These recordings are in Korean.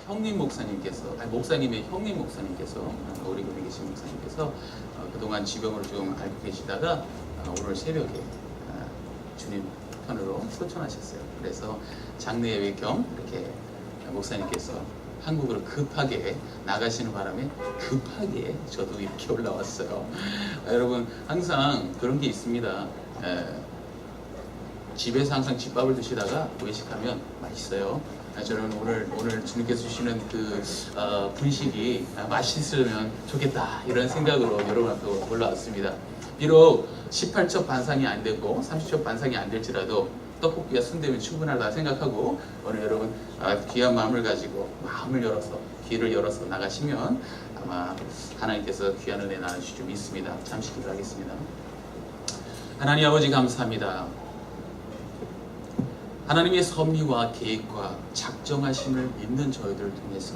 형님 목사님께서, 아니 목사님의 형님 목사님께서, 오리곤에 계신 목사님께서 그동안 지병으로 좀 앓고 계시다가 오늘 새벽에 주님 편으로 소천하셨어요. 그래서 장례 예배 겸 이렇게 목사님께서 한국으로 급하게 나가시는 바람에 급하게 저도 이렇게 올라왔어요. 여러분 항상 그런 게 있습니다. 집에서 항상 집밥을 드시다가 외식하면 맛있어요. 저는 오늘 주님께서 주시는 그 분식이 맛있으면 좋겠다 이런 생각으로 여러분 앞에 올라왔습니다. 비록 18첩 반상이 안 되고 30첩 반상이 안 될지라도 떡볶이와 순대면 충분하다 생각하고 오늘 여러분 귀한 마음을 가지고 마음을 열어서 귀를 열어서 나가시면 아마 하나님께서 귀한 은혜 나누실 줄 믿습니다. 잠시 기도하겠습니다. 하나님 아버지 감사합니다. 하나님의 섭리와 계획과 작정하심을 믿는 저희들을 통해서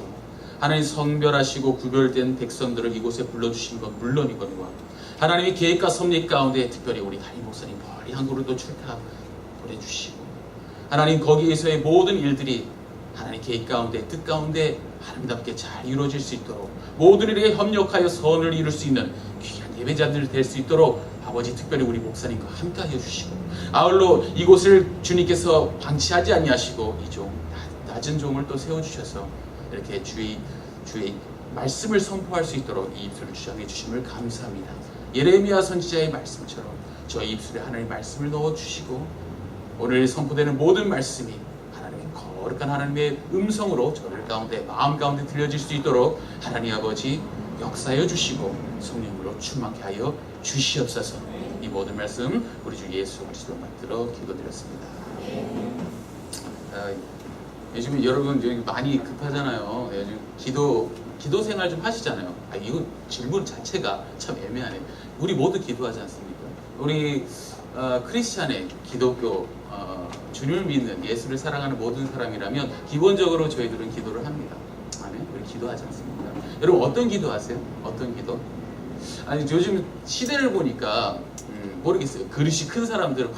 하나님 성별하시고 구별된 백성들을 이곳에 불러주신 것 물론이거니와 하나님의 계획과 섭리 가운데 특별히 우리 담임 목사님 머리 한 그루도 출타 보내주시고 하나님 거기에서의 모든 일들이 하나님 계획 가운데 뜻 가운데 하나님답게 잘 이루어질 수 있도록 모든 일에 협력하여 선을 이룰 수 있는 귀한 예배자들 될 수 있도록 아버지 특별히 우리 목사님과 함께하여 주시고 아울러 이곳을 주님께서 방치하지 아니하시고 이 종 낮은 종을 또 세워주셔서 이렇게 주의 말씀을 선포할 수 있도록 이 입술을 주장해 주심을 감사합니다. 예레미야 선지자의 말씀처럼 저희 입술에 하나님의 말씀을 넣어주시고 오늘 선포되는 모든 말씀이 하나님의 거룩한 하나님의 음성으로 저를 가운데 마음 가운데 들려질 수 있도록 하나님 아버지 역사해 주시고 성령으로 충만케 하여 주시옵소서. 이 모든 말씀 우리 주 예수 그리스도 만들어 기도드렸습니다. 요즘 여러분 많이 급하잖아요. 요즘 기도 생활 좀 하시잖아요. 이거 질문 자체가 참 애매하네. 우리 모두 기도하지 않습니까? 우리 크리스찬의 기독교 주님을 믿는 예수를 사랑하는 모든 사람이라면 기본적으로 저희들은 기도를 합니다. 아멘. 우리 기도하지 않습니까? 여러분 어떤 기도하세요? 어떤 기도? 아니 요즘 시대를 보니까 모르겠어요. 그릇이 큰 사람들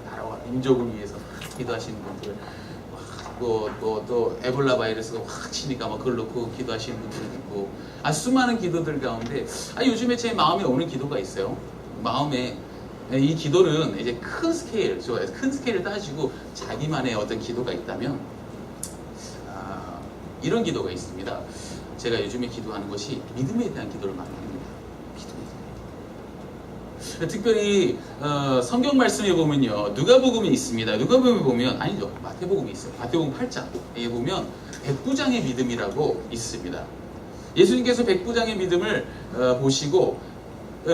나라와 민족을 위해서 기도하시는 분들 또 에볼라 바이러스가 확 치니까 그걸 놓고 기도하시는 분들도 있고 수많은 기도들 가운데 요즘에 제 마음에 오는 기도가 있어요. 마음에 이 기도는 이제 큰 스케일을 따지고 자기만의 어떤 기도가 있다면 이런 기도가 있습니다. 제가 요즘에 기도하는 것이 믿음에 대한 기도를 많이 합니다. 특별히 성경 말씀에 보면요 누가복음이 있습니다. 누가복음에 보면 아니죠 마태복음이 있어요. 마태복음 8장에 보면 백부장의 믿음이라고 있습니다. 예수님께서 백부장의 믿음을 보시고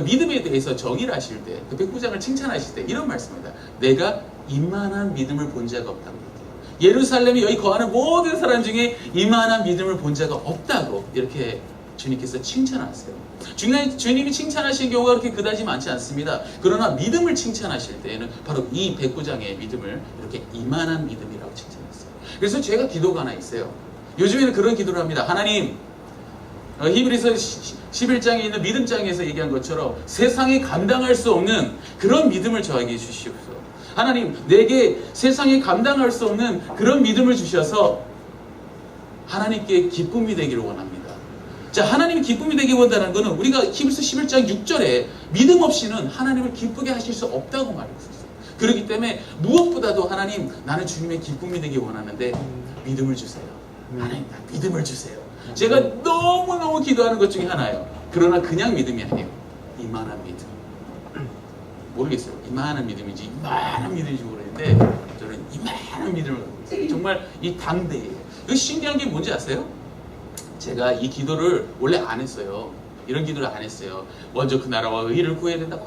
믿음에 대해서 정의를 하실 때 그 백부장을 칭찬하실 때 이런 말씀입니다. 내가 이만한 믿음을 본 자가 없다고 얘기해요. 예루살렘에 여기 거하는 모든 사람 중에 이만한 믿음을 본 자가 없다고 이렇게 주님께서 칭찬하세요. 주님이 칭찬하신 경우가 그렇게 그다지 많지 않습니다. 그러나 믿음을 칭찬하실 때에는 바로 이 백부장의 믿음을 이렇게 이만한 믿음이라고 칭찬했어요. 그래서 제가 기도가 하나 있어요. 요즘에는 그런 기도를 합니다. 하나님, 히브리서 11장에 있는 믿음장에서 얘기한 것처럼 세상이 감당할 수 없는 그런 믿음을 저에게 주시옵소서. 하나님, 내게 세상이 감당할 수 없는 그런 믿음을 주셔서 하나님께 기쁨이 되기를 원합니다. 자, 하나님이 기쁨이 되기 원한다는 것은 우리가 히브리서 11장 6절에 믿음 없이는 하나님을 기쁘게 하실 수 없다고 말하고 있어요. 그렇기 때문에 무엇보다도 하나님, 나는 주님의 기쁨이 되기 원하는데 믿음을 주세요. 하나님, 믿음을 주세요. 제가 너무너무 기도하는 것 중에 하나예요. 그러나 그냥 믿음이 아니에요. 이만한 믿음. 모르겠어요. 이만한 믿음인지 이만한 믿음인지 모르겠는데 저는 이만한 믿음을 갖고 있어요. 정말 이 당대예요. 신기한 게 뭔지 아세요? 제가 이 기도를 원래 안 했어요. 이런 기도를 안 했어요. 먼저 그 나라와 의를 구해야 된다.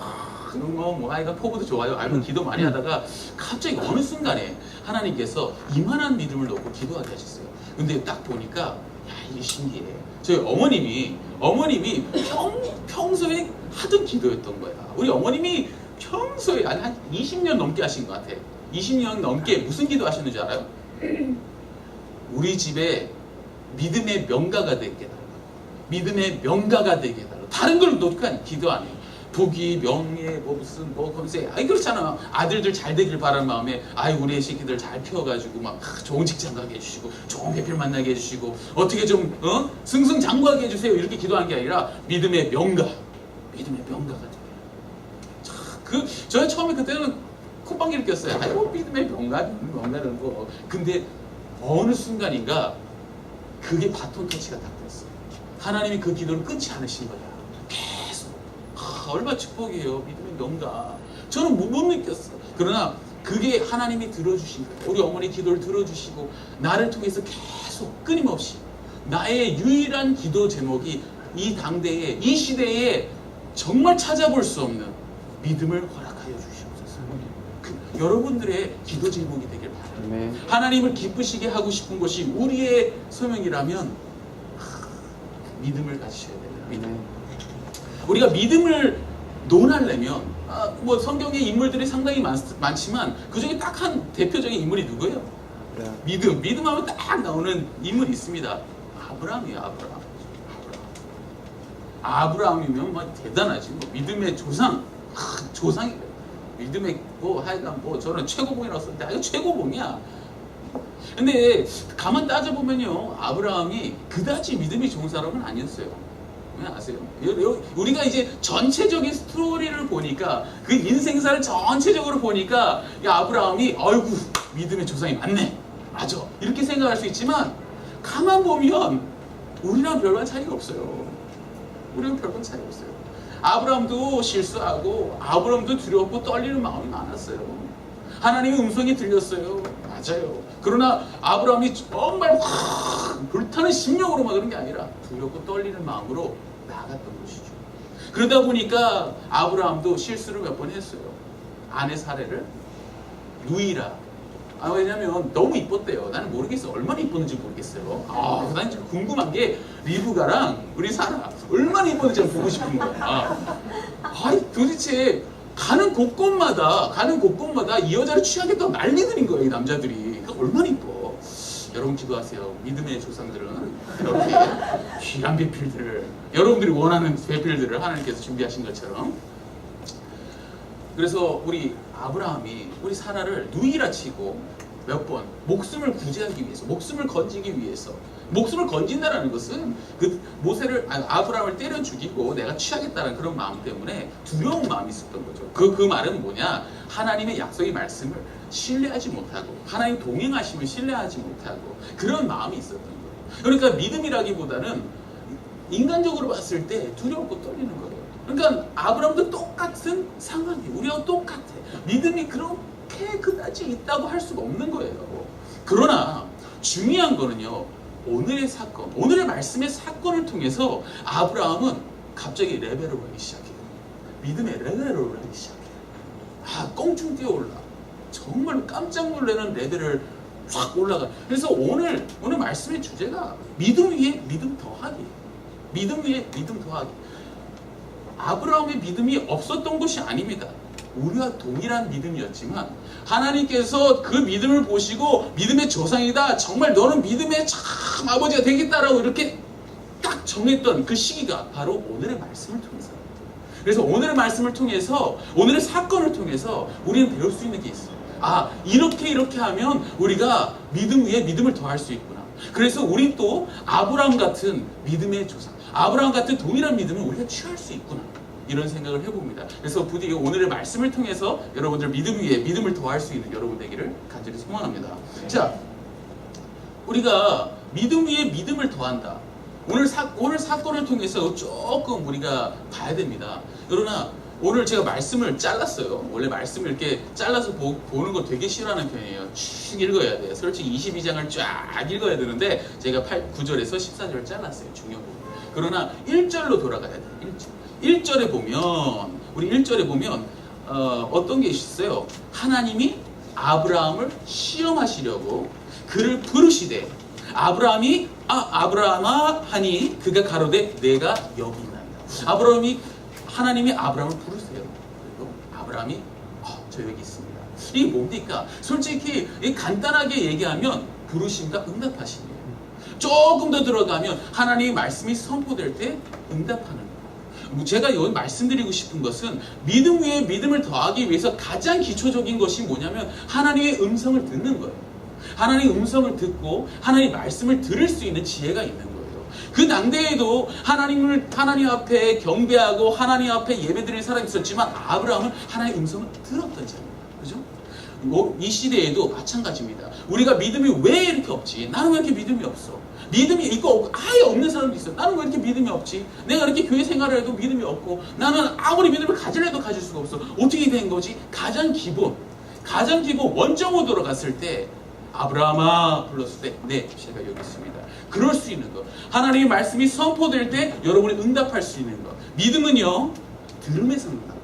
아이가 포부도 좋아요. 알면 기도 많이 하다가 갑자기 어느 순간에 하나님께서 이만한 믿음을 놓고 기도하게 하셨어요. 근데 딱 보니까 이게 신기해. 저희 어머님이 평소에 하던 기도였던 거야. 우리 어머님이 평소에 한 20년 넘게 하신 것 같아. 20년 넘게 무슨 기도 하셨는지 알아요? 우리 집에 믿음의 명가가 되게 해달라. 믿음의 명가가 되게 해달라. 다른 걸 놓고 기도 안 해요. 부귀, 명예, 뭐 무슨 뭐 검색, 그렇잖아. 아들들 잘 되길 바라는 마음에 우리 애 새끼들 잘 키워가지고 막 좋은 직장 가게 해주시고 좋은 배필 만나게 해주시고 어떻게 좀 승승장구하게 해주세요 이렇게 기도한 게 아니라 믿음의 명가가 돼요. 제가 처음에 그때는 콧방귀를 꼈어요. 믿음의 명가는 거. 근데 어느 순간인가 그게 바톤 터치가 딱 됐어. 하나님이 그 기도를 끊지 않으신 거야. 계속. 얼마나 축복이에요. 믿음의 명가. 저는 못 느꼈어. 그러나 그게 하나님이 들어주신 거예요. 우리 어머니 기도를 들어주시고 나를 통해서 계속 끊임없이 나의 유일한 기도 제목이 이 당대에, 이 시대에 정말 찾아볼 수 없는 믿음을 허락하여 주시옵소서. 여러분들의 기도 제목이 되길 바랍니다. 하나님을 기쁘시게 하고 싶은 것이 우리의 소명이라면 믿음을 가지셔야 됩니다. 우리가 믿음을 논하려면 뭐 성경의 인물들이 상당히 많지만 그 중에 딱 한 대표적인 인물이 누구예요? 믿음하면 딱 나오는 인물이 있습니다. 아브라함이에요. 아브라함이면 뭐 대단하지. 뭐 믿음의 조상이래요. 믿음의 하여간 저는 최고봉이라고 썼는데 이거 최고봉이야. 근데 가만 따져보면요, 아브라함이 그다지 믿음이 좋은 사람은 아니었어요. 왜 아세요? 우리가 이제 전체적인 스토리를 보니까 그 인생사를 전체적으로 보니까 아브라함이 믿음의 조상이 맞네, 맞아, 이렇게 생각할 수 있지만 가만 보면 우리랑 별반 차이가 없어요. 아브라함도 실수하고 아브라함도 두렵고 떨리는 마음이 많았어요. 하나님의 음성이 들렸어요. 맞아요. 그러나 아브라함이 정말 불타는 심령으로 막 그런 게 아니라 두렵고 떨리는 마음으로 나아갔던 것이죠. 그러다 보니까 아브라함도 실수를 몇 번 했어요. 아내 사례를 누이라. 왜냐면 너무 이뻤대요. 나는 모르겠어. 얼마나 이뻤는지 모르겠어요. 난 지금 궁금한 게 리브가랑 우리 사라 얼마나 이뻤는지 보고 싶은 거야. 도대체 가는 곳곳마다 이 여자를 취하겠다고 난리들인 거예요, 이 남자들이. 얼마나 이뻐. 여러분 기도하세요. 믿음의 조상들은 이렇게 귀한 배필들을, 여러분들이 원하는 배필들을 하나님께서 준비하신 것처럼. 그래서 우리 아브라함이 우리 사라를 누이라 치고 몇 번 목숨을 구제하기 위해서, 목숨을 건지기 위해서, 목숨을 건진다라는 것은 그 아브라함을 때려 죽이고 내가 취하겠다는 그런 마음 때문에 두려운 마음이 있었던 거죠. 그 말은 뭐냐? 하나님의 약속의 말씀을 신뢰하지 못하고, 하나님 동행하심을 신뢰하지 못하고 그런 마음이 있었던 거예요. 그러니까 믿음이라기보다는 인간적으로 봤을 때 두렵고 떨리는 거예요. 그러니까 아브라함도 똑같은 상황이 우리하고 똑같아. 믿음이 그렇게 그다지 있다고 할 수가 없는 거예요. 그러나 중요한 거는요, 오늘의 사건, 오늘의 말씀의 사건을 통해서 아브라함은 갑자기 레벨을 하기 시작해요. 믿음의 레벨을 하기 시작해요. 껑충 뛰어올라. 정말 깜짝 놀라는 레벨을 확 올라가. 그래서 오늘 말씀의 주제가 믿음 위에 믿음 더하기. 믿음 위에 믿음 더하기. 아브라함의 믿음이 없었던 것이 아닙니다. 우리와 동일한 믿음이었지만 하나님께서 그 믿음을 보시고 믿음의 조상이다, 정말 너는 믿음의 참 아버지가 되겠다라고 이렇게 딱 정했던 그 시기가 바로 오늘의 말씀을 통해서. 그래서 오늘의 말씀을 통해서, 오늘의 사건을 통해서 우리는 배울 수 있는 게 있어요. 이렇게 하면 우리가 믿음 위에 믿음을 더할 수 있구나. 그래서 우리 또 아브라함 같은 믿음의 조상, 아브라함 같은 동일한 믿음을 우리가 취할 수 있구나, 이런 생각을 해봅니다. 그래서 부디 오늘의 말씀을 통해서 여러분들 믿음 위에 믿음을 더할 수 있는 여러분 되기를 간절히 소망합니다. 자, 우리가 믿음 위에 믿음을 더한다. 오늘 사건을 통해서 조금 우리가 봐야 됩니다. 그러나 오늘 제가 말씀을 잘랐어요. 원래 말씀을 이렇게 잘라서 보는 거 되게 싫어하는 편이에요. 쭉 읽어야 돼요. 솔직히 22장을 쫙 읽어야 되는데 제가 9절에서 14절을 잘랐어요. 중요한 부분. 그러나 1절로 돌아가야 돼요. 1절에 보면, 우리 1절에 보면 어떤 게 있어요? 하나님이 아브라함을 시험하시려고 그를 부르시되, 아브라함이 아브라함아 하니 그가 가로되 내가 여기 있나이다. 하나님이 아브라함을 부르세요. 그리고 아브라함이 저 여기 있습니다. 이게 뭡니까? 솔직히 간단하게 얘기하면 부르심과 응답하심이에요. 조금 더 들어가면 하나님의 말씀이 선포될 때 응답하는 거예요. 제가 여기 말씀드리고 싶은 것은 믿음 위에 믿음을 더하기 위해서 가장 기초적인 것이 뭐냐면 하나님의 음성을 듣는 거예요. 하나님의 음성을 듣고 하나님의 말씀을 들을 수 있는 지혜가 있는 거예요. 그 당대에도 하나님 앞에 경배하고 하나님 앞에 예배드리는 사람이 있었지만 아브라함은 하나님의 음성을 들었던 자입니다. 그죠? 이 시대에도 마찬가지입니다. 우리가 믿음이 왜 이렇게 없지? 나는 왜 이렇게 믿음이 없어? 믿음이 이거 아예 없는 사람도 있어. 나는 왜 이렇게 믿음이 없지? 내가 이렇게 교회 생활을 해도 믿음이 없고 나는 아무리 믿음을 가지려도 가질 수가 없어. 어떻게 된 거지? 가장 기본 원점으로 돌아갔을 때 아브라함아 불렀을 때 네, 제가 여기 있습니다. 그럴 수 있는 것. 하나님의 말씀이 선포될 때 여러분이 응답할 수 있는 것. 믿음은요, 들음에서 응답합니다.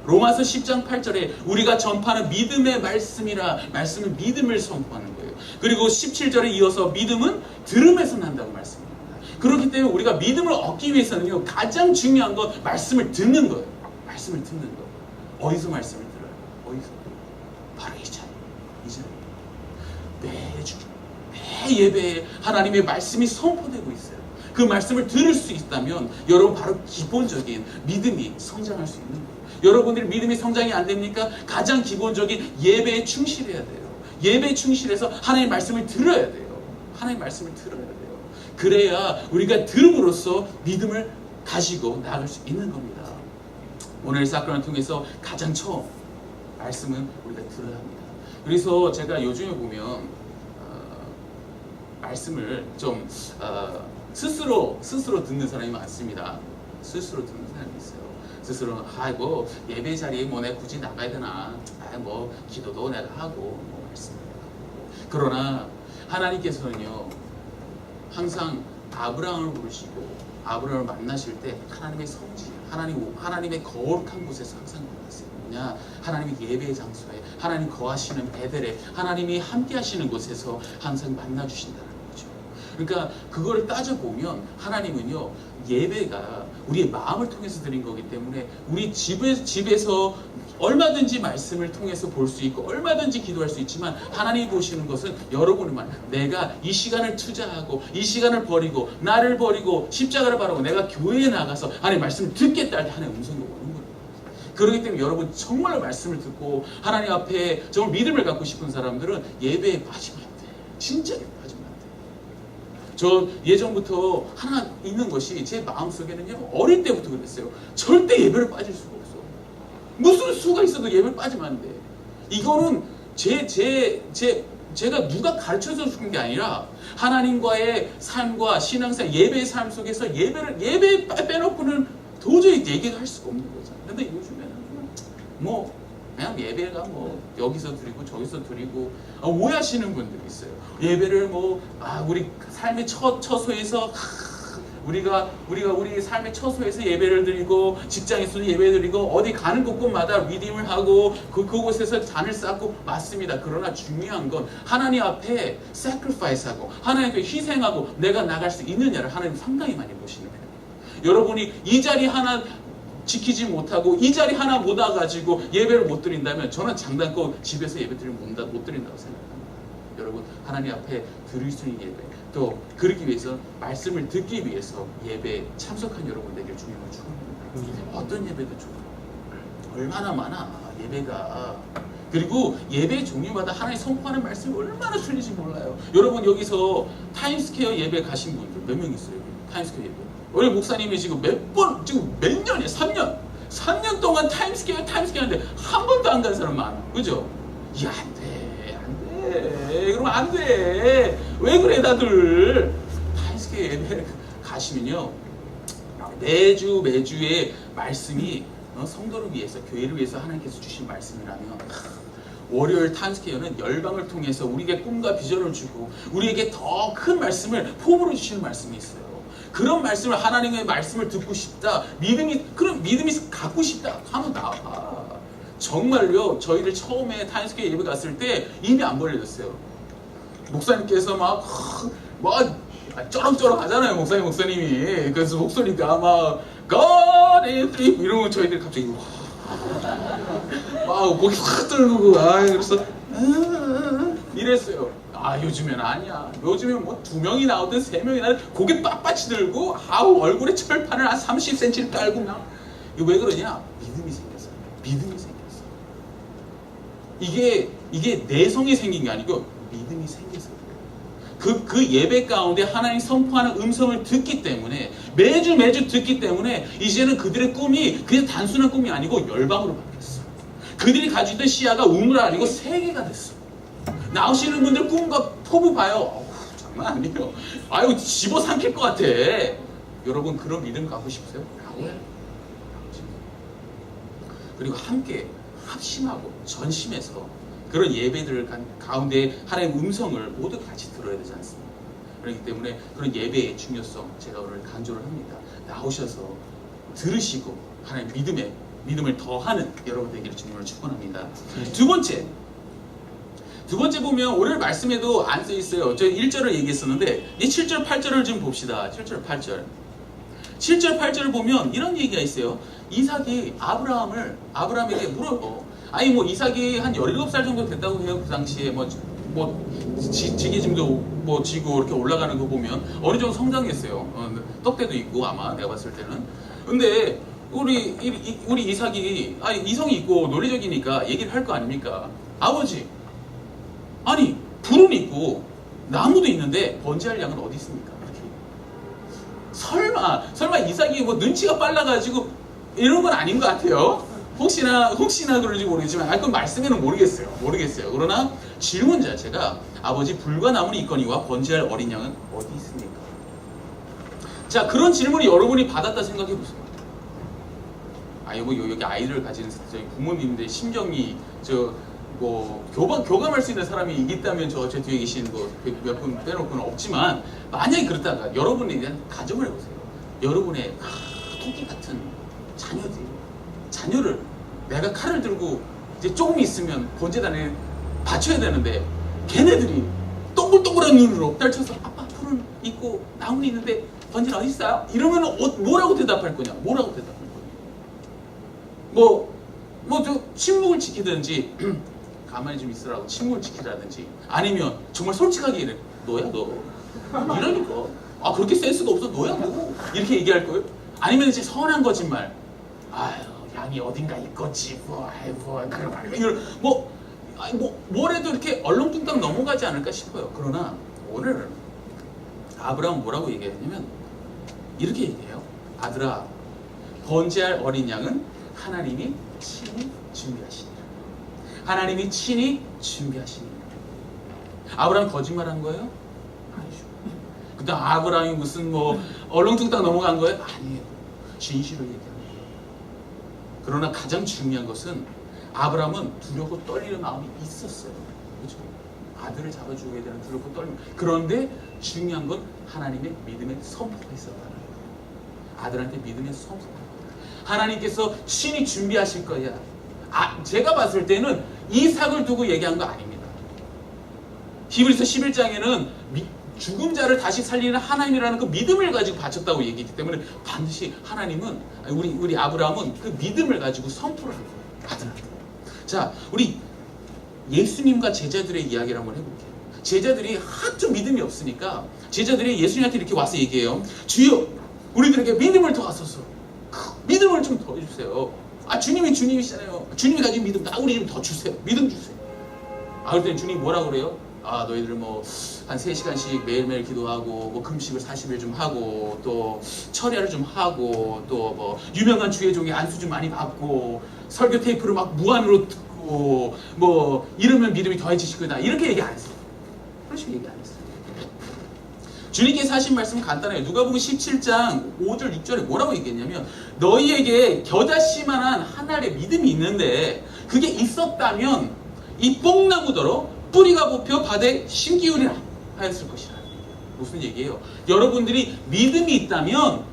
로마서 10장 8절에 우리가 전파하는 믿음의 말씀은 믿음을 선포하는 거예요. 그리고 17절에 이어서 믿음은 들음에서 난다고 말씀합니다. 그렇기 때문에 우리가 믿음을 얻기 위해서는요, 가장 중요한 건 말씀을 듣는 거예요. 말씀을 듣는 거. 어디서 말씀을 들어요? 어디서? 바로 이 자리에. 매주 매 예배에 하나님의 말씀이 선포되고 있어요. 그 말씀을 들을 수 있다면 여러분 바로 기본적인 믿음이 성장할 수 있는 거예요. 여러분들이 믿음이 성장이 안 됩니까? 가장 기본적인 예배에 충실해야 돼요. 예배에 충실해서 하나님의 말씀을 들어야 돼요. 하나님의 말씀을 들어야 돼요. 그래야 우리가 들음으로써 믿음을 가지고 나아갈 수 있는 겁니다. 오늘 사건을 통해서 가장 처음 말씀은 우리가 들어야 합니다. 그래서 제가 요즘에 보면 말씀을 좀 스스로 듣는 사람이 많습니다. 스스로 듣는 사람이 있어요. 스스로 뭐 예배 자리에 뭐 내가 굳이 나가야 되나? 뭐 기도도 내가 하고 뭐 말씀을 하고. 그러나 하나님께서는요 항상 아브라함을 부르시고 아브라함을 만나실 때 하나님의 성지, 하나님의 거룩한 곳에서 항상 만났어요. 뭐냐? 하나님의 예배의 장소에, 하나님 거하시는 베델에, 하나님이 함께 하시는 곳에서 항상 만나주신다는 거죠. 그러니까 그거를 따져보면 하나님은요 예배가 우리의 마음을 통해서 드린 거기 때문에 우리 집에서 얼마든지 말씀을 통해서 볼 수 있고 얼마든지 기도할 수 있지만 하나님이 보시는 것은 여러분의 말, 내가 이 시간을 투자하고 이 시간을 버리고 나를 버리고 십자가를 바르고 내가 교회에 나가서 하나님의 말씀을 듣겠다 할 때 하나님의 음성이 오는 거예요. 그렇기 때문에 여러분 정말로 말씀을 듣고 하나님 앞에 정말 믿음을 갖고 싶은 사람들은 예배에 빠지면 안 돼. 진짜 빠지면 안 돼. 저 예전부터 하나 있는 것이 제 마음속에는요 어릴 때부터 그랬어요. 절대 예배를 빠질 수가 없어. 무슨 수가 있어도 예배를 빠지면 안 돼. 이거는 제가 누가 가르쳐서 주는 게 아니라 하나님과의 삶과 신앙생활 예배의 삶 속에서 예배 빼놓고는 도저히 얘기할 수가 없는 거잖아요. 근데 요즘에는 뭐 그냥 예배가 뭐 여기서 드리고 저기서 드리고 오해하시는 분들이 있어요. 예배를 우리 삶의 처소에서 우리가 우리 삶의 처소에서 예배를 드리고 직장에서도 예배 드리고 어디 가는 곳곳마다 리딩을 하고 그곳에서 잔을 쌓고 맞습니다. 그러나 중요한 건 하나님 앞에 sacrifice하고 하나님 앞에 희생하고 내가 나갈 수 있느냐를 하나님 상당히 많이 보시는 거예요. 여러분이 이 자리 하나 지키지 못하고 이 자리 하나 못 와가지고 예배를 못 드린다면 저는 장담코 집에서 예배 드리면 못 드린다고 생각합니다. 여러분 하나님 앞에 드릴 수 있는 예배 또 그러기 위해서 말씀을 듣기 위해서 예배에 참석한 여러분들에게 주님을 축원합니다. 어떤 예배도 좋아요. 얼마나 많아 예배가. 그리고 예배 종류마다 하나님 선포하는 말씀이 얼마나 틀린지 몰라요. 여러분 여기서 타임스퀘어 예배 가신 분들 몇 명 있어요? 타임스퀘어 예배. 우리 목사님이 지금 몇 년이야? 3년 동안 타임스퀘어 하는데 한 번도 안 간 사람 많아. 그죠? 이야 안 돼. 그러면 안 돼. 왜 그래 다들. 타임스퀘어 예배 가시면요 매주의 말씀이 성도를 위해서 교회를 위해서 하나님께서 주신 말씀이라면 월요일 타임스퀘어는 열방을 통해서 우리에게 꿈과 비전을 주고 우리에게 더 큰 말씀을 폼으로 주시는 말씀이 있어요. 그런 말씀을 하나님의 말씀을 듣고 싶다. 그런 믿음이 갖고 싶다. 하면 나와. 정말요. 저희들 처음에 타임스퀘어 예배 갔을 때 입이 안 벌려졌어요. 목사님께서 막 쩌렁쩌렁 하잖아요. 목사님이. 그래서 목소리가 막 God is free 이러면 저희들 갑자기 막 목이 확 떨고 그래서 이랬어요. 아 요즘엔 아니야. 요즘엔 뭐 2명이 나오든 3명이 나오든 고개 빳빳이 들고 아우 얼굴에 철판을 한 30cm를 깔고 막. 이거 왜 그러냐? 믿음이 생겼어. 믿음이 생겼어. 이게 내성이 생긴 게 아니고 믿음이 생겨서 그 예배 가운데 하나님 선포하는 음성을 듣기 때문에 매주 듣기 때문에 이제는 그들의 꿈이 그냥 단순한 꿈이 아니고 열방으로 바뀌었어. 그들이 가지고 있던 시야가 우물 아니고 세계가 됐어. 나오시는 분들 꿈과 포부 봐요. 장난 아니에요. 아유 집어삼킬 것 같아. 여러분 그런 믿음 갖고 싶으세요? 나오야. 그리고 함께 합심하고 전심해서 그런 예배들 가운데 하나님의 음성을 모두 같이 들어야 되지 않습니까? 그렇기 때문에 그런 예배의 중요성 제가 오늘 강조를 합니다. 나오셔서 들으시고 하나님 믿음을 더하는 여러분 되기를 주님을 축원합니다. 두 번째 보면 오늘 말씀에도 안 써 있어요. 저 1절을 얘기했었는데 이 7절 8절을 좀 봅시다. 7절 8절 7절 8절을 보면 이런 얘기가 있어요. 이삭이 아브라함에게 물어요. 아니 뭐 이삭이 한 17살 정도 됐다고 해요. 그 당시에 지게짐도 뭐 지고 이렇게 올라가는 거 보면 어느 정도 성장했어요. 떡대도 있고 아마 내가 봤을 때는. 근데 우리 이삭이 이성이 있고 논리적이니까 얘기를 할 거 아닙니까? 아버지, 아니 불은 있고 나무도 있는데 번제할 양은 어디 있습니까? 이렇게. 설마 이삭이 뭐 눈치가 빨라가지고 이런 건 아닌 것 같아요. 혹시나 그런지 모르겠지만 그건 말씀에는 모르겠어요. 그러나 질문 자체가 아버지 불과 나무는 있거니와 번제할 어린 양은 어디 있습니까? 자, 그런 질문을 여러분이 받았다 생각해 보세요. 여기 아이들을 가지는 저희 부모님들 심정이 교감할 수 있는 사람이 있다면 제 뒤에 계신 몇 분 빼놓고는 없지만 만약에 그렇다가 여러분에 대한 가정을 해보세요. 여러분의 토끼 같은 자녀를 내가 칼을 들고 이제 조금 있으면 번제단에 바쳐야 되는데 걔네들이 동글동글한 눈으로 떨쳐서 아빠 풀은 있고 나무는 있는데 번제는 어디 있어요? 이러면 뭐라고 대답할 거냐? 저 침묵을 지키든지 가만히 좀 있으라고 침묵을 지키라든지 아니면 정말 솔직하게 이래. 너야 너 이러니까 그렇게 센스가 없어 너야 너 이렇게 얘기할 거예요? 아니면 이제 선한 거짓말 양이 어딘가 있겠지 뭐래도 이렇게 얼렁뚱땅 넘어가지 않을까 싶어요. 그러나 오늘 아브라함은 뭐라고 얘기했냐면 이렇게 얘기해요. 아들아, 번제할 어린 양은 하나님이 친히 준비하시니라. 하나님이 친히 준비하시니라. 아브라함이 거짓말한 거예요? 아니죠. 그때 아브라함이 무슨 얼렁뚱땅 넘어간 거예요? 아니에요. 진실을 얘기합니다. 그러나 가장 중요한 것은 아브라함은 두렵고 떨리는 마음이 있었어요. 그렇죠? 아들을 잡아주어야 되는 두렵고 떨림. 그런데 중요한 건 하나님의 믿음의 선포가 있었다는 거예요. 아들한테 믿음의 선포가. 하나님께서 친히 준비하실 거야. 제가 봤을 때는 이삭을 두고 얘기한 거 아닙니다. 히브리서 11장에는 죽은 자를 다시 살리는 하나님이라는 그 믿음을 가지고 바쳤다고 얘기했기 때문에 반드시 하나님은 우리 아브라함은 그 믿음을 가지고 선포를 한 거예요. 아들한테. 자, 우리 예수님과 제자들의 이야기를 한번 해볼게요. 제자들이 하도 믿음이 없으니까 제자들이 예수님한테 이렇게 와서 얘기해요. 주여, 우리들에게 믿음을 더 하소서. 믿음을 좀 더 해주세요. 주님이 주님이시잖아요. 주님이 가진 믿음 우리 좀 더 주세요. 믿음 주세요. 그럴 땐 주님이 뭐라고 그래요? 너희들 한 3시간씩 매일매일 기도하고 금식을 40일 좀 하고 또 철야를 좀 하고 또 유명한 주의 종의 안수 좀 많이 받고 설교 테이프를 막 무한으로 듣고 이러면 믿음이 더해지실 거다. 이렇게 얘기 안 했어요. 그런 식으로 얘기 안 했어요. 주님께서 하신 말씀은 간단해요. 누가복음 17장 5절 6절에 뭐라고 얘기했냐면 너희에게 겨자씨만한 한 알의 믿음이 있는데 그게 있었다면 이 뽕나무더러 뿌리가 뽑혀 바다에 심기우리라 하였을 것이라. 무슨 얘기예요? 여러분들이 믿음이 있다면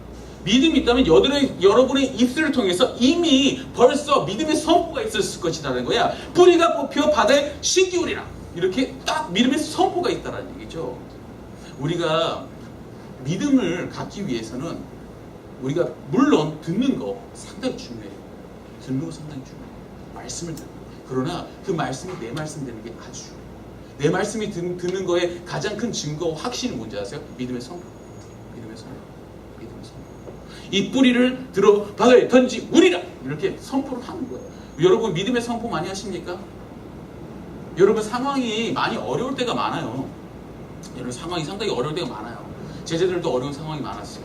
여러분의 입술을 통해서 이미 벌써 믿음의 선포가 있었을 것이라는 거야. 뿌리가 뽑혀 바다에 심기우리라. 이렇게 딱 믿음의 선포가 있다는 얘기죠. 우리가 믿음을 갖기 위해서는 우리가 물론 듣는 거 상당히 중요해요. 듣는 거 상당히 중요해요. 말씀을 듣는 거. 그러나 그 말씀이 내 말씀 되는 게 아주 중요해요. 내 말씀이 듣는 거에 가장 큰 증거와 확신이 뭔지 아세요? 믿음의 선포. 믿음의 선포. 믿음의 선포. 이 뿌리를 들어 바다에 던지우리라 이렇게 선포를 하는 거예요. 여러분 믿음의 선포 많이 하십니까? 여러분 상황이 많이 어려울 때가 많아요. 여러분 상황이 상당히 어려울 때가 많아요. 제자들도 어려운 상황이 많았어요.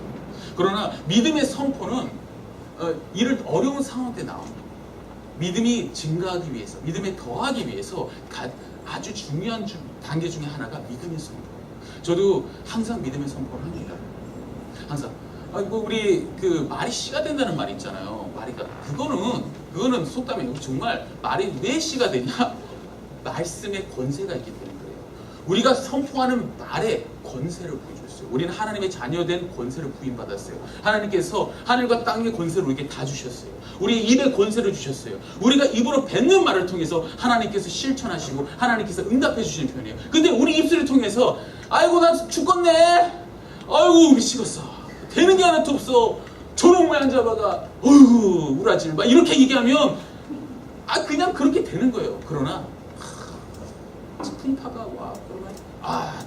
그러나 믿음의 선포는 이를 어려운 상황 때 나옵니다. 믿음이 증가하기 위해서, 믿음에 더하기 위해서 아주 중요한 단계 중에 하나가 믿음의 선포예요. 저도 항상 믿음의 선포를 합니다. 항상. 우리 그 말이 씨가 된다는 말 있잖아요. 말이가 그거는 속담이에요. 정말 말이 왜 씨가 되냐? 말씀에 권세가 있기 때문에 그래요. 우리가 선포하는 말에 권세를 보여줬어요. 우리는 하나님의 자녀된 권세를 부인받았어요. 하나님께서 하늘과 땅의 권세를 우리에게 다 주셨어요. 우리의 입에 권세를 주셨어요. 우리가 입으로 뱉는 말을 통해서 하나님께서 실천하시고 하나님께서 응답해 주시는 편이에요. 근데 우리 입술을 통해서 아이고 나 죽겠네, 아이고 미치겠어, 되는 게 하나도 없어, 저놈의 한 잡아가 어이구 우라질 막 이렇게 얘기하면 그냥 그렇게 되는 거예요. 그러나 풍파가 와 그러면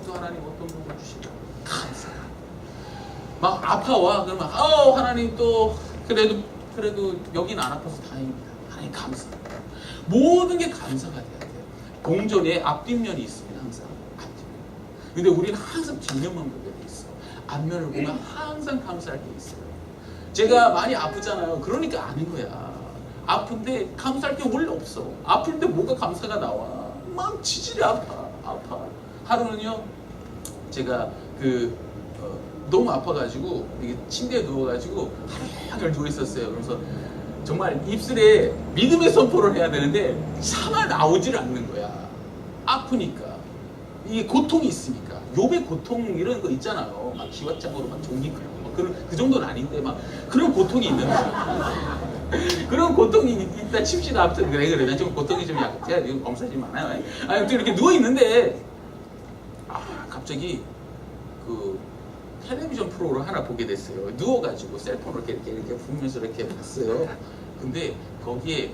또 하나님 어떤 복을 주시다 감사. 막 아파와 그러면 하나님 또 그래도 여긴 안 아파서 다행입니다. 하나님 감사. 모든 게 감사가 돼야 돼요. 동전에 앞뒷면이 있습니다. 항상 앞뒷면. 근데 우리는 항상 뒷면만 보게 돼 있어. 앞면을 보면 항상 감사할 게 있어요. 제가 많이 아프잖아요. 그러니까 아는 거야. 아픈데 감사할 게 원래 없어. 아플 때 뭐가 감사가 나와. 막 치질이 아파. 하루는요, 제가 너무 아파가지고 이게 침대에 누워가지고 하루 종일 누워 있었어요. 그래서 정말 입술에 믿음의 선포를 해야 되는데 차마 나오질 않는 거야. 아프니까. 이게 고통이 있으니까. 욥의 고통 이런 거 있잖아요. 막 기왓장으로 막 종기 끌고 그 정도는 아닌데 막 그런 고통이 있는 거야. 그런 고통이 있다 칩시다. 아무튼 그래. 난 좀 고통이 좀 약해. 엄살이 많아요. 아무튼 이렇게 누워 있는데 갑자기 그 텔레비전 프로를 하나 보게 됐어요. 누워가지고 셀폰을 이렇게 보면서 이렇게 봤어요. 근데 거기에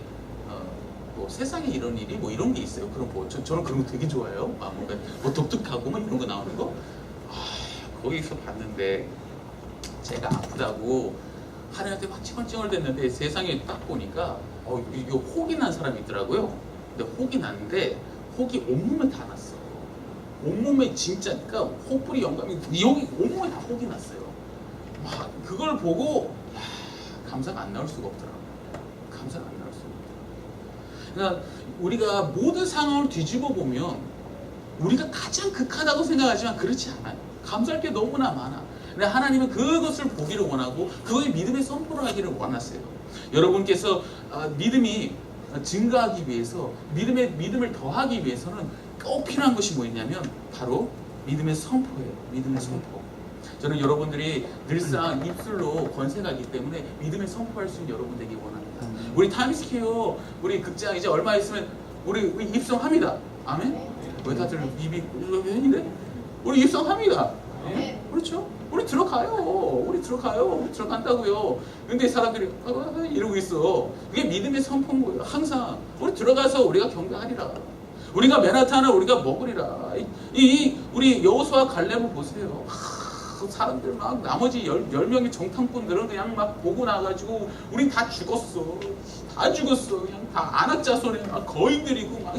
뭐 세상에 이런 일이 뭐 이런 게 있어요. 그럼 저는 그런 거 되게 좋아해요. 뭔가 뭐 독특하고 뭐 이런 거 나오는 거. 거기서 봤는데 제가 아프다고 하나님한테 막 찡얼찡얼댔는데 세상에 딱 보니까 이거 혹이 난 사람이 있더라고요. 근데 혹이 났는데 혹이 온몸에 다 났어. 온몸에 진짜 그러니까 혹불이 영감이 여기 온몸에 다 혹이 났어요. 막 그걸 보고 감사가 안 나올 수가 없더라고요. 감사가 안 나올 수가 없더라고요. 그러니까 우리가 모든 상황을 뒤집어 보면 우리가 가장 극하다고 생각하지만 그렇지 않아요. 감사할 게 너무나 많아. 근데 하나님은 그것을 보기를 원하고 그거에 믿음의 선포를 하기를 원하세요. 여러분께서 믿음이 증가하기 위해서 믿음을 더하기 위해서는 꼭 필요한 것이 뭐였냐면 바로 믿음의 선포예요. 믿음의 선포. 저는 여러분들이 늘상 입술로 권세가 있기 때문에 믿음의 선포할 수 있는 여러분 되기 원합니다. 우리 타임스퀘어 우리 극장 이제 얼마 있으면 우리 입성합니다. 아멘? 왜 다들 입이 왜 우리 입성합니다. 네? 그렇죠? 우리 들어간다고요. 근데 사람들이 이러고 있어. 그게 믿음의 선포인 거예요. 항상 우리 들어가서 우리가 경배하리라. 우리가 메나타나 우리가 먹으리라. 우리 여호수아 갈렙을 보세요. 사람들 막 나머지 10명의 정탐꾼들은 그냥 막 보고 나가지고 우린 다 죽었어. 그냥 다 안악자손에 막 거인들이고 막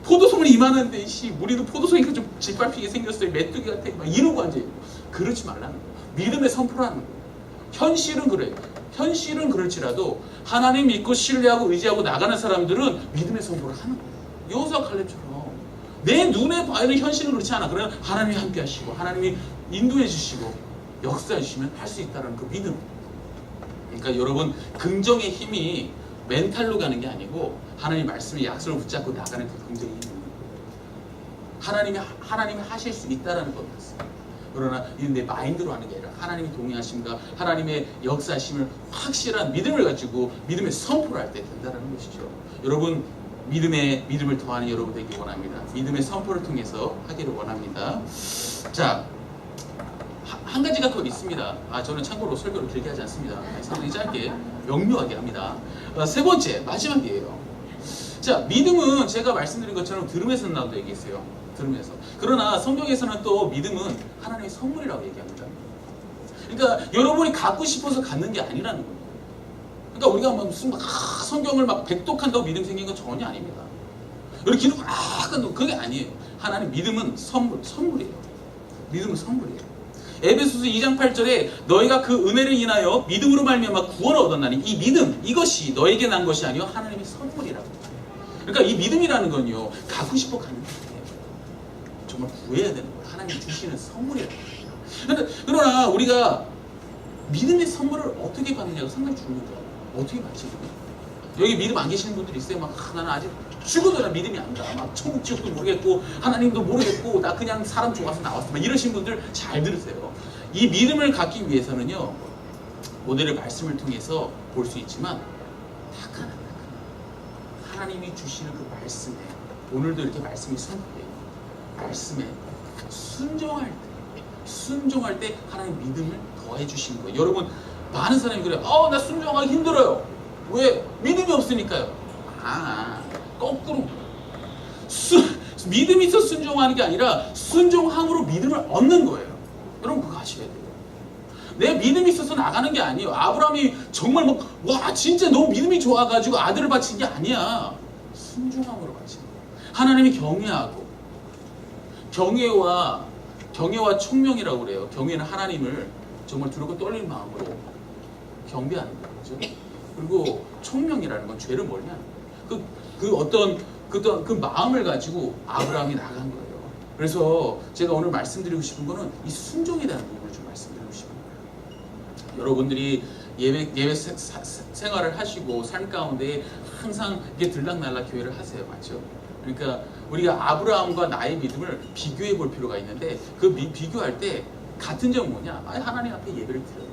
포도송을 이만한데 우리도 포도송이니까 좀 짓밟히게 생겼어요. 메뚜기 같아. 막 이러고 앉아있고. 그러지 말라는 거예요. 믿음의 선포라는 거예요. 현실은 그래요. 현실은 그럴지라도 하나님 믿고 신뢰하고 의지하고 나가는 사람들은 믿음의 선포를 하는 거예요. 여호수아 갈렙처럼 내 눈에 봐야 현실은 그렇지 않아. 그러나 하나님이 함께 하시고 하나님이 인도해 주시고 역사해 주시면 할 수 있다는 그 믿음. 그러니까 여러분 긍정의 힘이 멘탈로 가는 게 아니고 하나님 말씀의 약속을 붙잡고 나가는 그 긍정의 힘이 있는 거예요. 하나님이 하실 수 있다는 것 같습니다. 그러나 이건 내 마인드로 하는 게 아니라 하나님이 동의하심과 하나님의 역사하심을 확실한 믿음을 가지고 믿음의 선포를 할 때 된다는 것이죠. 여러분 믿음을 더하는 여러분 되기 원합니다. 믿음의 선포를 통해서 하기를 원합니다. 자, 한 가지가 더 있습니다. 저는 참고로 설교를 길게 하지 않습니다. 상당히 짧게 명료하게 합니다. 세 번째, 마지막이에요. 자, 믿음은 제가 말씀드린 것처럼 들음에서 나온다 얘기했어요. 들으면서. 그러나 성경에서는 또 믿음은 하나님의 선물이라고 얘기합니다. 그러니까 여러분이 갖고 싶어서 갖는 게 아니라는 거예요. 그러니까 우리가 무슨 성경을 막 백독한다고 믿음 생긴 건 전혀 아닙니다. 이렇게 기도 한다고 그게 아니에요. 하나님 믿음은 선물이에요. 믿음은 선물이에요. 에베소서 2장 8절에 너희가 그 은혜를 인하여 믿음으로 말미암아 구원을 얻었나니 이 믿음 이것이 너에게 난 것이 아니요 하나님의 선물이라고. 그러니까 이 믿음이라는 건요 갖고 싶어 가는 게 아니에요. 정말 구해야 되는 거예요. 하나님이 주시는 선물이라고. 그러나 우리가 믿음의 선물을 어떻게 받느냐가 상당히 중요해요. 어떻게 받지? 여기 믿음 안 계시는 분들이 있어요. 막 나는 아직 죽어도 나 믿음이 안 가. 막 천국 지옥도 모르겠고 하나님도 모르겠고 나 그냥 사람 좋아서 나왔어. 막 이러신 분들 잘 들으세요. 이 믿음을 갖기 위해서는요 오늘의 말씀을 통해서 볼 수 있지만 딱 하나 하나님이 주시는 그 말씀에 오늘도 이렇게 말씀이 선포돼요. 말씀에 순종할 때 하나님 믿음을 더해 주시는 거예요. 여러분 많은 사람이 그래요. 나 순종하기 힘들어요. 왜? 믿음이 없으니까요. 거꾸로 믿음이 있어 순종하는 게 아니라 순종함으로 믿음을 얻는 거예요. 여러분 그거 아셔야 돼요. 내 믿음이 있어서 나가는 게 아니에요. 아브라함이 정말 와 진짜 너무 믿음이 좋아가지고 아들을 바친 게 아니야. 순종함으로 바친 거예요. 하나님이 경외하고 경외와 총명이라고 그래요. 경외는 하나님을 정말 두렵고 떨리는 마음으로 경배하는 거죠. 그리고 총명이라는 건 죄를 멀리 하는 거예요. 그 마음을 가지고 아브라함이 나간 거예요. 그래서 제가 오늘 말씀드리고 싶은 거는 이 순종에 대한 부분을 좀 말씀드리고 싶은 거예요. 여러분들이 예배 생활을 하시고 삶 가운데 항상 이게 들락날락 교회를 하세요. 맞죠? 그러니까 우리가 아브라함과 나의 믿음을 비교해 볼 필요가 있는데 그 비교할 때 같은 점은 뭐냐? 하나님 앞에 예배를 드려요.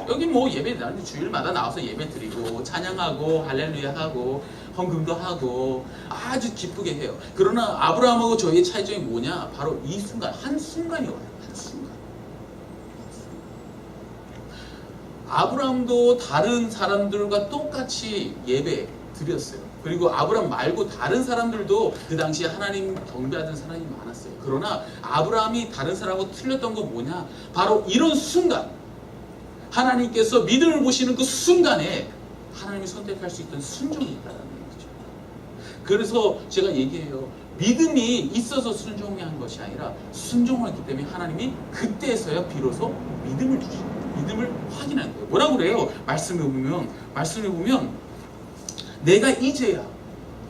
여기 예배 나는 주일마다 나와서 예배 드리고 찬양하고 할렐루야 하고 헌금도 하고 아주 기쁘게 해요. 그러나 아브라함하고 저희의 차이점이 뭐냐? 바로 이 순간 한순간이 와요. 한순간. 아브라함도 다른 사람들과 똑같이 예배 드렸어요. 그리고 아브라함 말고 다른 사람들도 그 당시에 하나님 경배하던 사람이 많았어요. 그러나 아브라함이 다른 사람하고 틀렸던 건 뭐냐? 바로 이런 순간 하나님께서 믿음을 보시는 그 순간에 하나님이 선택할 수 있던 순종이 있다는 거죠. 그래서 제가 얘기해요. 믿음이 있어서 순종한 것이 아니라 순종했기 때문에 하나님이 그때서야 비로소 믿음을 주시는 거예요. 믿음을 확인하는 거예요. 뭐라고 그래요? 말씀을 보면 내가 이제야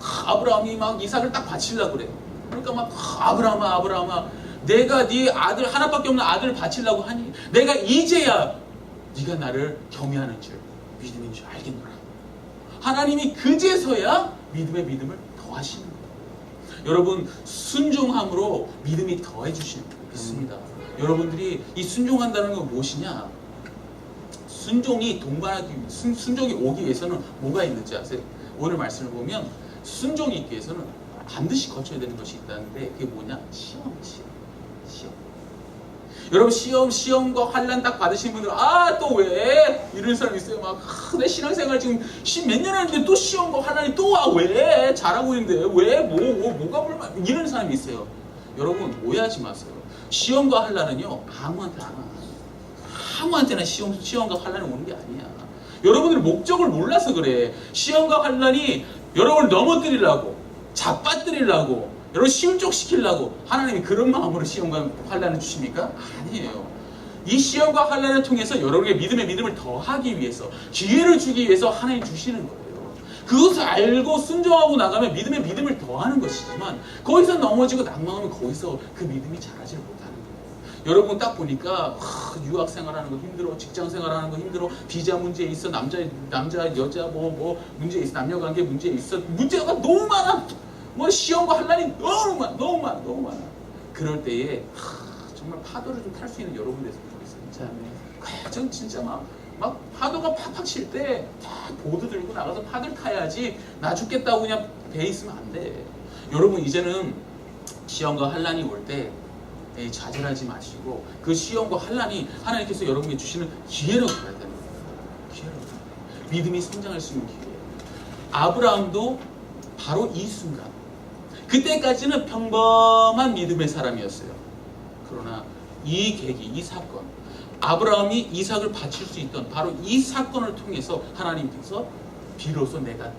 아브라함이 막 이삭을 딱 바치려고 그래요. 그러니까 막 아브라함아 내가 네 아들 하나밖에 없는 아들을 바치려고 하니 내가 이제야 네가 나를 경외하는 줄 믿음인 줄 알겠노라. 하나님이 그제서야 믿음의 믿음을 더하시는 거예요. 여러분 순종함으로 믿음이 더해 주시는 거 믿습니다. 여러분들이 이 순종한다는 건 무엇이냐? 순종이 오기 위해서는 뭐가 있는지 아세요? 오늘 말씀을 보면 순종이 있기 위해서는 반드시 거쳐야 되는 것이 있다는데 그게 뭐냐? 시험. 여러분 시험과 환난 딱 받으신 분들 또 왜? 이런 사람 있어요. 내 신앙생활 지금 몇 년 했는데 또 시험과 환난이 또 와. 왜? 잘하고 있는데 왜? 뭐가 불만? 이런 사람이 있어요. 여러분 오해하지 마세요. 시험과 환난은요 아무한테나 시험과 환난이 오는 게 아니야. 여러분들이 목적을 몰라서 그래. 시험과 환난이 여러분을 넘어뜨리려고 잡아뜨리려고 여러분 실족시키려고 하나님이 그런 마음으로 시험과 환난을 주십니까? 아니에요. 이 시험과 환난을 통해서 여러분에게 믿음을 더하기 위해서 기회를 주기 위해서 하나님이 주시는 거예요. 그것을 알고 순종하고 나가면 믿음을 더하는 것이지만 거기서 넘어지고 낙망하면 거기서 그 믿음이 자라지 못하는 거예요. 여러분 딱 보니까 유학 생활하는 거 힘들어, 직장 생활하는 거 힘들어, 비자 문제 있어, 남자 여자 뭐 문제 있어, 남녀관계 문제 있어, 문제가 너무 많아. 시험과 환난이 너무 많아. 그럴 때에 정말 파도를 좀 탈 수 있는 여러분 됐으면 좋겠어요. 전 진짜 막 파도가 팍팍 칠 때 보드 들고 나가서 파도를 타야지 나 죽겠다고 그냥 배 있으면 안 돼. 여러분 이제는 시험과 환난이 올 때 좌절하지 마시고 그 시험과 환난이 하나님께서 여러분에게 주시는 기회로 봐야 되는 거예요. 기회로. 믿음이 성장할 수 있는 기회. 아브라함도 바로 이 순간 그때까지는 평범한 믿음의 사람이었어요. 그러나 이 계기, 이 사건, 아브라함이 이삭을 바칠 수 있던 바로 이 사건을 통해서 하나님께서 비로소 네가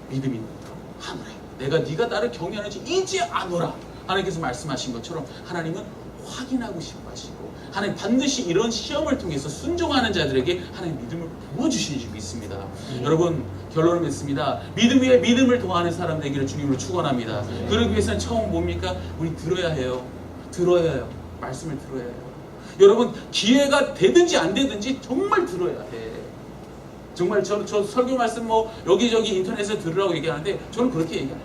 믿음이 있는가 하노라. 내가 네가 나를 경외하는지 이제 아노라. 하나님께서 말씀하신 것처럼 하나님은 확인하고 싶어 하시고 하나님 반드시 이런 시험을 통해서 순종하는 자들에게 하나님 믿음을 부어주시는 줄 믿습니다. 여러분 결론을 맺습니다. 믿음 위에 믿음을 더하는 사람 되기를 주님으로 축원합니다. 그러기 위해서는 처음 뭡니까? 우리 들어야 해요. 말씀을 들어야 해요. 여러분 기회가 되든지 안 되든지 정말 들어야 해. 정말 저 설교 말씀 뭐 여기저기 인터넷에 들으라고 얘기하는데 저는 그렇게 얘기해요.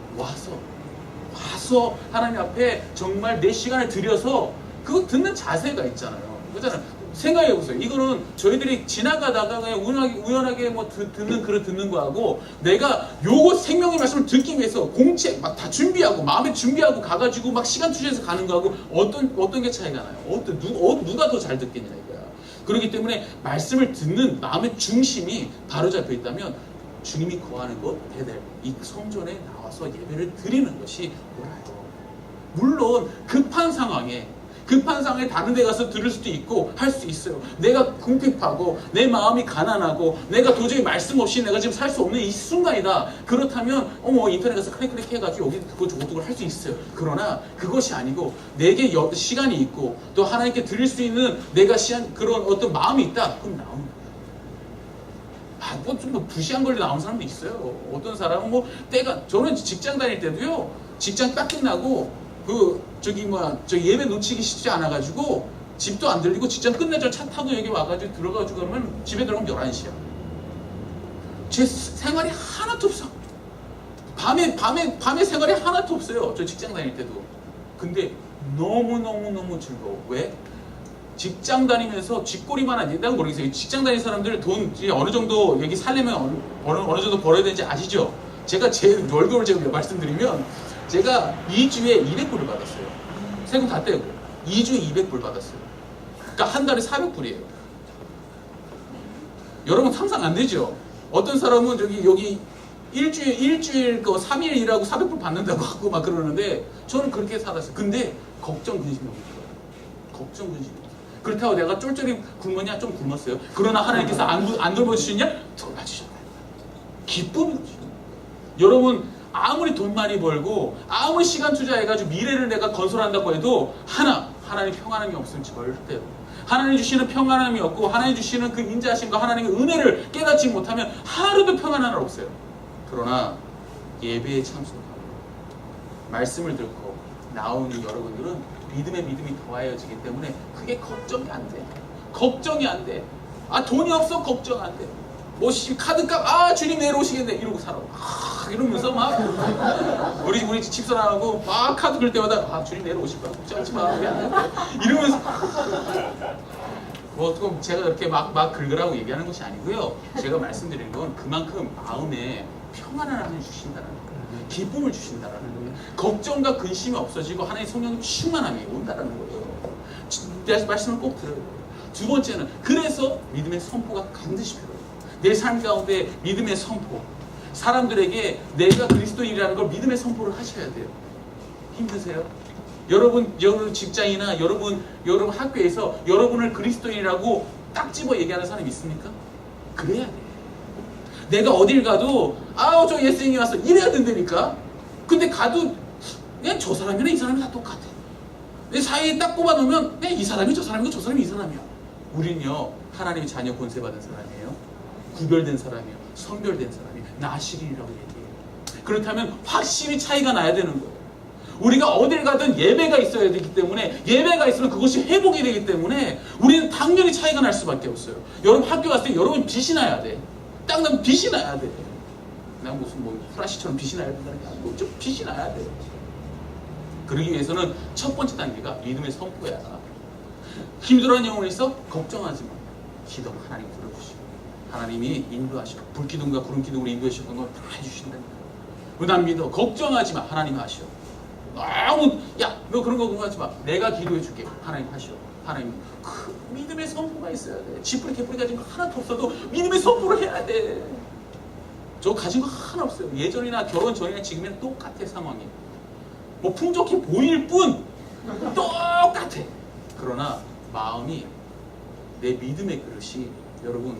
와서 하나님 앞에 정말 내 시간을 들여서 그거 듣는 자세가 있잖아요. 그렇잖아요. 생각해 보세요. 이거는 저희들이 지나가다가 그냥 우연하게 뭐 듣는 거하고 내가 요거 생명의 말씀을 듣기 위해서 공책 막 다 준비하고 마음에 준비하고 가가지고 막 시간 투자해서 가는 거하고 어떤 게 차이가 나요? 누가 더 잘 듣겠냐 이거야. 그렇기 때문에 말씀을 듣는 마음의 중심이 바로 잡혀 있다면 주님이 거하는 곳 베델 이 성전에 나와서 예배를 드리는 것이 옳아요. 물론 급한 상황에 다른 데 가서 들을 수도 있고 할 수 있어요. 내가 궁핍하고 내 마음이 가난하고 내가 도저히 말씀 없이 내가 지금 살 수 없는 이 순간이다. 그렇다면 인터넷 가서 클릭 해가지고 여기 그거 저거 할 수 있어요. 그러나 그것이 아니고 내게 시간이 있고 또 하나님께 드릴 수 있는 내가 그런 어떤 마음이 있다. 그럼 나오는 거예요. 좀 부시한 걸로 나오는 사람도 있어요. 어떤 사람은 저는 직장 다닐 때도요. 직장 딱 끝나고 저기 예배 놓치기 쉽지 않아가지고 집도 안 들리고 직장 끝내자 차 타고 여기 와가지고 들어가지고 그러면 집에 들어가면 11시야. 제 생활이 하나도 없어. 밤에 생활이 하나도 없어요. 저 직장 다닐 때도. 근데 너무 즐거워. 왜? 직장 다니면서 쥐꼬리만 안 된다고 모르겠어요. 직장 다니는 사람들 돈 어느 정도 여기 살려면 어느 정도 벌어야 되는지 아시죠? 제가 제 월급을 제가 말씀드리면 제가 2주에 200불을 받았어요. 세금 다 떼고 2주에 200불 받았어요. 그러니까 한 달에 400불이에요. 여러분 상상 안 되죠? 어떤 사람은 여기 일주일 3일 일하고 400불 받는다고 하고 막 그러는데 저는 그렇게 살았어요. 근데 걱정 근심이 없어요. 그렇다고 내가 쫄쫄이 굶었냐? 좀 굶었어요. 그러나 하나님께서 안 돌봐주시냐? 돌봐주셨다. 기쁨이 주시는. 여러분 아무리 돈 많이 벌고 아무리 시간 투자해가지고 미래를 내가 건설한다고 해도 하나님 평안함이 없으면 절대로 하나님 주시는 평안함이 없고 하나님 주시는 그 인자하심과 하나님의 은혜를 깨닫지 못하면 하루도 평안 하나 없어요. 그러나 예배에 참석하고 말씀을 듣고 나오는 여러분들은 믿음이 더하여지기 때문에 그게 걱정이 안 돼. 돈이 없어 걱정 안 돼. 카드값 주님 내일 오시겠네 이러고 살아. 이러면서 막 우리 집사람하고 막 카드 긁을 때마다 주님 내일 오실 거야 걱정하지 마 우리 안 돼. 이러면서 좀 제가 그렇게 막 긁으라고 얘기하는 것이 아니고요. 제가 말씀드리는 건 그만큼 마음에 평안을 하나님 주신다는 거예요. 기쁨을 주신다는 거예요. 걱정과 근심이 없어지고 하나님의 성령의 충만함이 온다는 거예요. 말씀을 꼭 들어요. 두 번째는 그래서 믿음의 선포가 반드시 필요해요. 내 삶 가운데 믿음의 선포. 사람들에게 내가 그리스도인이라는 걸 믿음의 선포를 하셔야 돼요. 힘드세요? 여러분 직장이나 여러분 학교에서 여러분을 그리스도인이라고 딱 집어 얘기하는 사람이 있습니까? 그래야 돼. 내가 어딜 가도 저 예수님이 왔어 이래야 된다니까. 근데 가도 그냥 저 사람이나 이 사람이 다 똑같아. 내 사이에 딱 꼽아놓으면 그냥 이 사람이 저 사람이고 저 사람이 이 사람이야. 우리는요 하나님의 자녀 권세받은 사람이에요. 구별된 사람이에요. 선별된 사람이에요. 나시린이라고 얘기해요. 그렇다면 확실히 차이가 나야 되는 거예요. 우리가 어딜 가든 예배가 있어야 되기 때문에 예배가 있으면 그것이 회복이 되기 때문에 우리는 당연히 차이가 날 수밖에 없어요. 여러분 학교 갔을 때 여러분 빛이 나야 돼. 딱 나면 빛이 나야 돼. 내가 무슨 후라시처럼 빛이 나야 된다는 게 아니고 좀 빛이 나야 돼. 그러기 위해서는 첫 번째 단계가 믿음의 선포야. 힘들어하는 영혼이 있어? 걱정하지 마. 기도 하나님 들어주시고 하나님이 인도하시고 불기둥과 구름기둥으로 인도하셨던 걸 다 해주신다니까. 난 믿어. 걱정하지 마. 하나님 하시오. 너무 너 그런 거 궁금하지 마. 내가 기도해 줄게. 하나님 하시오. 하나님 그 믿음의 선포가 있어야 돼. 지푸리 개푸리 가진 거 하나도 없어도 믿음의 선포를 해야 돼. 저 가진 거 하나 없어요. 예전이나 결혼 전이나 지금이나 똑같아 상황이. 뭐 풍족해 보일 뿐 똑같아. 그러나 마음이, 내 믿음의 그릇이, 여러분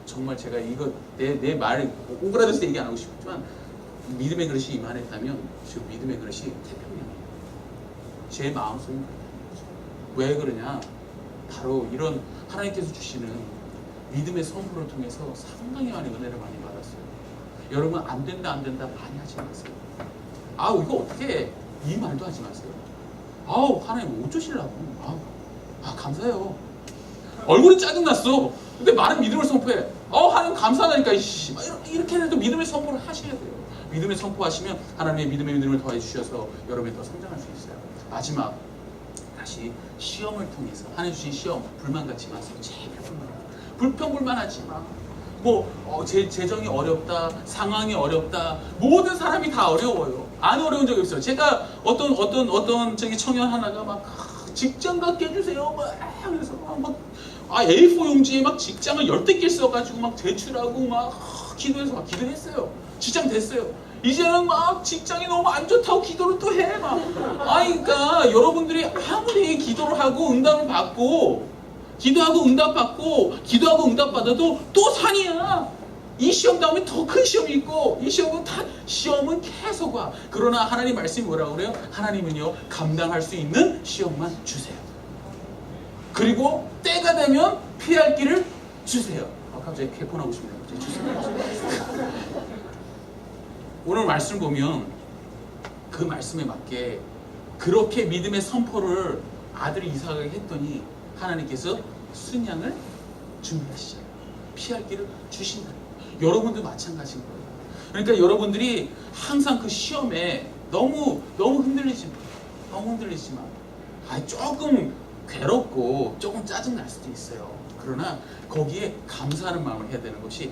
정말 제가 이거 내 말 오그라들어서 얘기 안 하고 싶지만, 믿음의 그릇이 이만했다면 지금 믿음의 그릇이 태평양이에요. 제 마음속에. 왜 그러냐? 바로 이런 하나님께서 주시는 믿음의 선물을 통해서 상당히 많은 은혜를 많이 받았어요. 여러분 안 된다 많이 하지 마세요. 아우 이거 어떻게 해? 이 말도 하지 마세요. 아우 하나님 어쩌시려고. 감사해요. 얼굴이 짜증났어. 근데 많은 믿음을 선포해. 하나님 감사하다니까. 이렇게 해도 믿음의 선포를 하셔야 돼요. 믿음의 선포하시면 하나님의 믿음을 더해 주셔서 여러분이 더 성장할 수 있어요. 마지막, 다시 시험을 통해서 하나님 주신 시험 불만 갖지 마세요. 제발 불평불만하지 마. 재정이 어렵다, 상황이 어렵다, 모든 사람이 다 어려워요. 안 어려운 적이 없어요. 제가 어떤 저기 청년 하나가 막 직장 갖게 해주세요. 그래서 A4 용지에 막 직장을 10개 써가지고 막 제출하고 막 기도해서 기도했어요. 직장 됐어요. 이제는 막 직장이 너무 안 좋다고 기도를 또 해. 그러니까 여러분들이 아무리 기도를 하고 응답을 받고, 기도하고 응답 받고, 기도하고 응답 받아도 또 산이야. 이 시험 다음에 더 큰 시험이 있고, 이 시험은 계속 와. 그러나 하나님 말씀이 뭐라고 그래요? 하나님은요, 감당할 수 있는 시험만 주세요. 그리고 때가 되면 피할 길을 주세요. 갑자기 개폰하고 싶네요. 주세요. 오늘 말씀 보면 그 말씀에 맞게 그렇게 믿음의 선포를 아들 이삭에게 했더니 하나님께서 순양을 준비하시잖아요. 피할 길을 주신다. 여러분도 마찬가지인 거예요. 그러니까 여러분들이 항상 그 시험에 너무 흔들리지 마. 조금 괴롭고 조금 짜증날 수도 있어요. 그러나 거기에 감사하는 마음을 해야 되는 것이,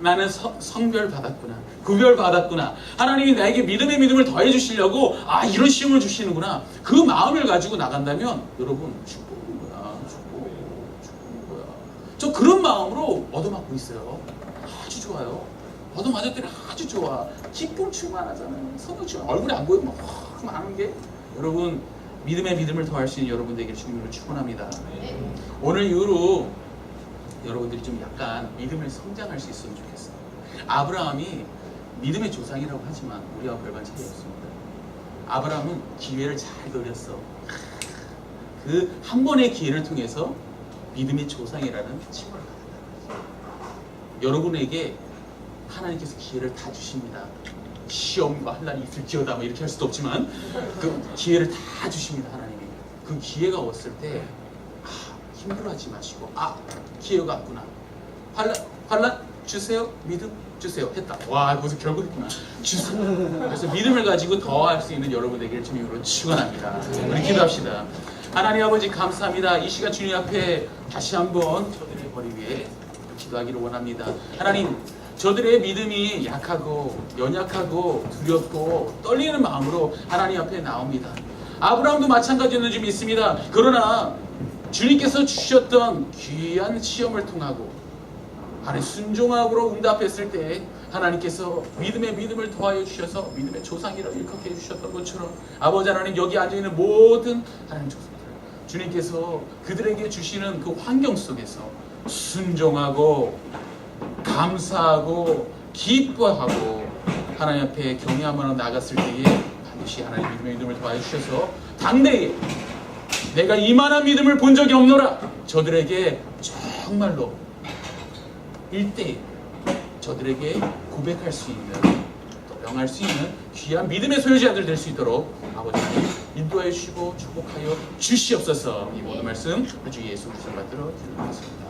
나는 성별 받았구나, 구별 받았구나, 하나님이 나에게 믿음을 더해 주시려고 이런 시험을 주시는구나. 그 마음을 가지고 나간다면 여러분 축복인 거야. 축복인 거야. 저 그런 마음으로 얻어맞고 있어요. 아주 좋아요. 얻어맞았더니 아주 좋아. 기쁨 충만하잖아요. 성령 충만. 얼굴이 안 보이고 막 많은 게, 여러분 믿음을 더할 수 있는 여러분들에게 주님으로 축원합니다. 오늘 이후로 여러분들이 좀 약간 믿음을 성장할 수 있으면 좋겠어요. 아브라함이 믿음의 조상이라고 하지만 우리와 별반 차이 없습니다. 아브라함은 기회를 잘 노렸어. 그 한 번의 기회를 통해서 믿음의 조상이라는 칭호를 받았다. 여러분에게 하나님께서 기회를 다 주십니다. 시험과 환난이 있을지어다 이렇게 할 수도 없지만 그 기회를 다 주십니다. 하나님이. 그 기회가 왔을 때 힘들어하지 마시고, 기회가 왔구나, 환난 주세요, 믿음 주세요 했다. 무슨 결국 했구나, 주세요. 그래서 믿음을 가지고 더 할 수 있는 여러분에게 주님으로 축원합니다. 우리 기도합시다. 하나님 아버지 감사합니다. 이 시간 주님 앞에 다시 한번 저들의 머리 위에 기도하기를 원합니다. 하나님, 저들의 믿음이 약하고 연약하고 두렵고 떨리는 마음으로 하나님 앞에 나옵니다. 아브라함도 마찬가지였는 줄 믿습니다. 그러나 주님께서 주셨던 귀한 시험을 통하고 순종하고 응답했을 때 하나님께서 믿음을 더하여 주셔서 믿음의 조상이라고 일컫게 해주셨던 것처럼, 아버지 하나님, 여기 앉아있는 모든 하나님 조상들, 주님께서 그들에게 주시는 그 환경 속에서 순종하고 감사하고 기뻐하고 하나님 앞에 경외함으로 나갔을 때에 반드시 하나님 믿음을 더하여 주셔서 당대에 내가 이만한 믿음을 본 적이 없노라, 저들에게 정말로 일대에 저들에게 고백할 수 있는, 또 명할 수 있는 귀한 믿음의 소유자들 될 수 있도록 아버지 인도하여 주시고 축복하여 주시옵소서. 이 모든 말씀 주 예수 그리스도 받들어 기도하겠습니다.